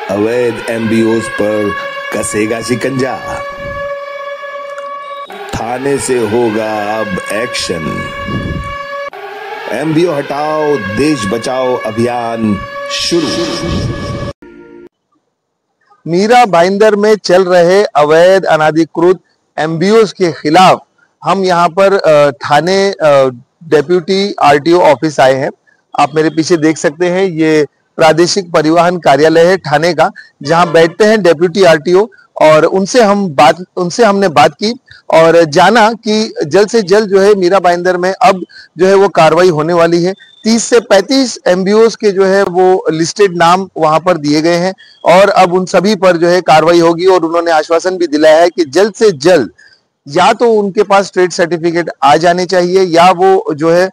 अवैध एमबीओज पर कसेगा शिकंजा। थाने से होगा अब एक्शन। एमबीओ हटाओ देश बचाओ अभियान शुरू। मीरा भाईंदर में चल रहे अवैध अनाधिकृत एमबीओज के खिलाफ हम यहाँ पर थाने डेप्यूटी आरटीओ ऑफिस आए हैं। आप मेरे पीछे देख सकते हैं, ये प्रादेशिक परिवहन कार्यालय है थाने का, जहां बैठते हैं डेप्यूटी आरटीओ। और उनसे हमने बात की और जाना कि जल्द से जल्द जो है मीरा भाईंदर में अब जो है वो कार्रवाई होने वाली है। 30 से 35 एमबीओज के जो है वो लिस्टेड नाम वहां पर दिए गए हैं और अब उन सभी पर जो है कार्रवाई होगी। और उन्होंने आश्वासन भी दिलाया है कि जल्द से जल्द या तो उनके पास ट्रेड सर्टिफिकेट आ जाने चाहिए, या वो जो है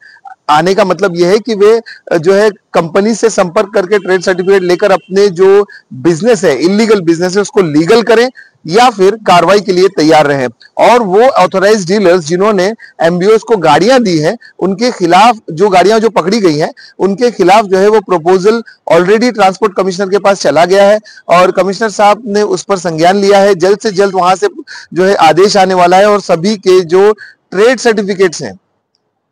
आने का मतलब यह है कि वे जो है कंपनी से संपर्क करके ट्रेड सर्टिफिकेट लेकर अपने जो बिजनेस है, इलीगल बिजनेस है, उसको लीगल करें या फिर कार्रवाई के लिए तैयार रहें। और वो ऑथराइज्ड डीलर्स जिन्होंने एमबीओस को गाड़ियां दी हैं, उनके खिलाफ जो गाड़ियां जो पकड़ी गई हैं, उनके खिलाफ जो है वो प्रपोजल ऑलरेडी ट्रांसपोर्ट कमिश्नर के पास चला गया है और कमिश्नर साहब ने उस पर संज्ञान लिया है। जल्द से जल्द वहां से जो है आदेश आने वाला है और सभी के जो ट्रेड सर्टिफिकेट्स हैं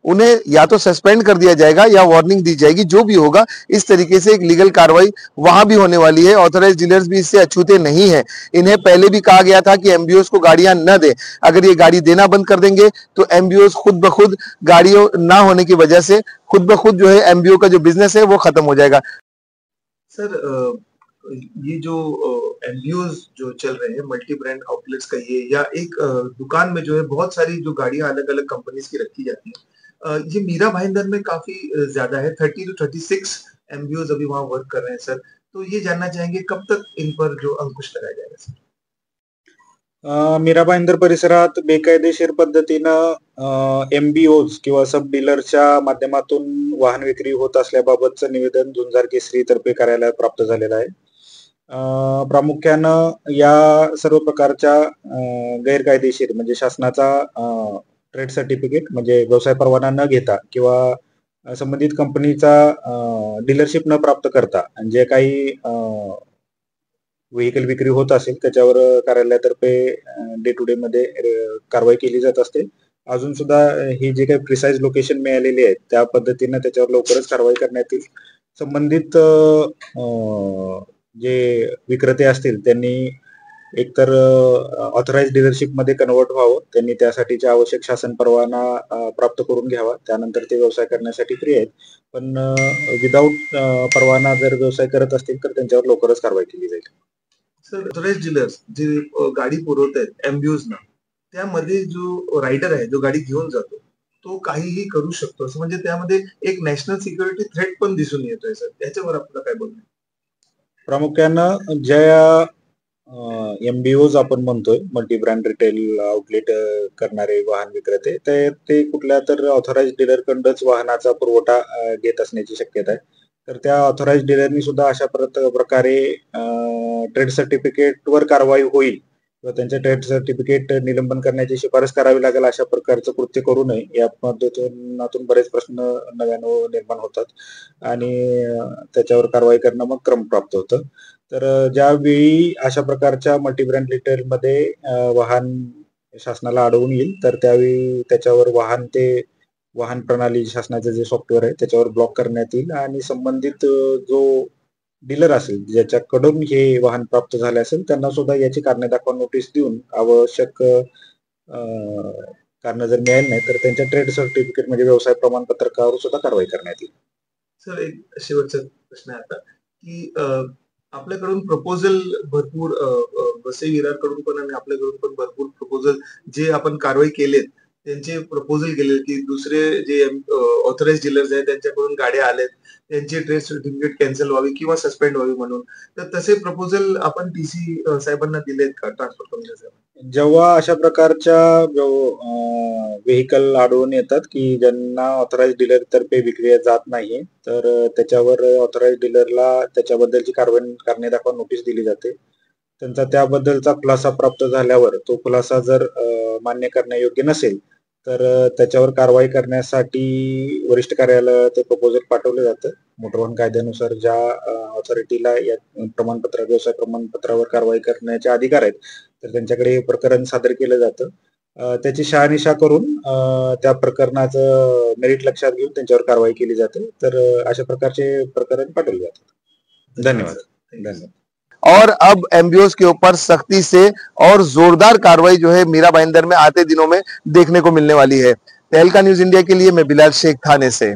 उन्हें या तो सस्पेंड कर दिया जाएगा या वार्निंग दी जाएगी। जो भी होगा इस तरीके से एक लीगल कार्रवाई वहां भी होने वाली है। ऑथराइज्ड डीलर्स भी इससे अछूते नहीं है। इन्हें पहले भी कहा गया था कि एमबीओस को गाड़ियां न दे। अगर ये गाड़ी देना बंद कर देंगे तो एमबीओस खुद ब खुद गाड़ियों ना होने की वजह से खुद ब खुद जो है एमबीओ का जो बिजनेस है वो खत्म हो जाएगा। सर, ये जो एमबीओज जो चल रहे हैं मल्टी ब्रांड आउटलेट्स का, ये या एक दुकान में जो है बहुत सारी जो गाड़ियां अलग अलग कंपनीज की रखी जाती है, ये मीरा भाईंदर में काफी ज्यादा है। 30 to 36 एमबीओज अभी वहां वर्क कर रहे हैं सर। तो ये जानना चाहेंगे कब तक इन पर जो अंकुश लगाया जाएगा सर? मीरा भाईंदर परिसरात बेकायदेशीर पद्धतीनं एमबीओज किंवा सब डीलरच्या माध्यमातून वाहन विक्री होत असल्याबाबतचं निवेदन झुंजार केसरी तर्फे कार्यालयात प्राप्त झालेलं आहे। प्रामुख्यानं या सर्व प्रकारच्या गैरकायदेशीर म्हणजे शासनाचा ट्रेड सर्टिफिकेट म्हणजे व्यवसाय परवाना न घेता किंवा संबंधित कंपनीचा डीलरशिप न प्राप्त करता जे काही व्हेकल विक्री होत असेल त्याच्यावर कार्यालयातर्फे डे टू डे मध्ये कारवाई केली जात असते। अजून सुद्धा ही जे काही प्रिसाइज लोकेशन मिळालेली आहे त्या पद्धतीने त्याच्यावर लवकरच कारवाई करण्यात येईल। संबंधित जे विक्रेते असतील त्यांनी एकतर ऑथराइज्ड डीलरशिप मध्ये कन्वर्ट व्हावं, त्यांनी त्यासाठीचे आवश्यक शासन परवाना प्राप्त करून घ्यावा, त्यानंतर ते व्यवसाय करण्यासाठी फ्री आहेत। पण विदाऊट परवाना जर व्यवसाय करत असतील तर त्यांच्यावर लवकरच कारवाई केली जाईल। सर, ऑथराइज्ड डीलर्स जे गाडी पुरवत आहेत एमबीओज ना, त्यामध्ये जो रायडर आहे जो गाडी घेऊन जातो तो काहीही करू शकतो असं, म्हणजे त्यामध्ये एक नॅशनल सिक्युरिटी थ्रेट पण दिसून येतोय सर, त्याच्यावर आपल्याला काय बोलणं? प्रामुख्यानं ज्या एमबीओज आपण म्हणतोय मल्टी ब्रँड रिटेल आउटलेट करणारे वाहन विक्रेते, ते कुठल्या तर ऑथराइज्ड डीलर कडूनच वाहनाचा पुरवठा घेत असण्याची शक्यता आहे। तर त्या ऑथराइज्ड डीलरनी सुद्धा अशा प्रकारे ट्रेड सर्टिफिकेट वर कारवाई होईल किंवा त्यांचे ट्रेड सर्टिफिकेट निलंबन करण्याची शिफारस करावी लागेल अशा प्रकारचं कृत्य करू नये। या पद्धतीतून बरेच प्रश्न नव्यानं निर्माण होतात आणि त्याच्यावर कारवाई करणं मग क्रमप्राप्त होतं। तर ज्यावेळी अशा प्रकारच्या मल्टी ब्रँड रिटेल मध्ये वाहन शासनाला अडवून येईल तर त्यावेळी त्याच्यावर वाहन प्रणाली शासनाचे जे सॉफ्टवेअर आहे त्याच्यावर ब्लॉक करण्यात येईल आणि संबंधित जो डीलर असेल ज्याच्याकडून हे वाहन प्राप्त झाले असेल त्यांना सुद्धा याची कारणे दाखवा नोटीस देऊन आवश्यक कारण जर मिळाली नाही तर त्यांच्या ट्रेड सर्टिफिकेट म्हणजे व्यवसाय प्रमाणपत्रकावर सुद्धा कारवाई करण्यात येईल। सर, एक शेवटचा प्रश्न आहे आता की आपल्याकडून प्रपोजल भरपूर वसई विरारकडून पण आणि आपल्याकडून पण भरपूर प्रपोजल जे आपण कारवाई केलेत त्यांचे प्रपोजल केले की दुसरे जे ऑथराइज्ड डीलर्स आहेत त्यांच्याकडून गाड्या आल्यात त्यांची ट्रेड सर्टिफिकेट कॅन्सल व्हावी किंवा सस्पेंड व्हावी म्हणून, तर तसे प्रपोजल आपण टीसी साहेबांना दिलेत का ट्रान्सपोर्ट कमिशनर साहेब? जेव्हा अशा प्रकारच्या व्हेकल आढळून येतात की ज्यांना ऑथराइज्ड डीलर तर्फे विक्री जात नाही तर त्याच्यावर ऑथराइज्ड डीलरला त्याच्याबद्दलची कारणे दाखवा नोटीस दिली जाते। त्यांचा त्याबद्दलचा खुलासा प्राप्त झाल्यावर तो खुलासा जर मान्य करण्यायोग्य नसेल तर त्याच्यावर कारवाई करण्यासाठी वरिष्ठ कार्यालयाला ते प्रपोजल पाठवलं जातं. मोटर वाहन कायद्यानुसार ज्या ऑथॉरिटीला या प्रमाणपत्र व्यवसाय प्रमाणपत्रावर कारवाई करण्याचे अधिकार आहेत, तर त्यांच्याकडे हे प्रकरण सादर केलं जातं. त्याची शहानिशा करून त्या प्रकरणाचं मेरिट लक्षात घेऊन त्यांच्यावर कारवाई केली जाते. तर अशा प्रकारचे प्रकरण पाठवले जातात. धन्यवाद. धन्यवाद. और अब एमबीओस के ऊपर सख्ती से और जोरदार कार्रवाई जो है मीरा भाईंदर में आते दिनों में देखने को मिलने वाली है। तहलका न्यूज इंडिया के लिए मैं बिलाल शेख थाने से।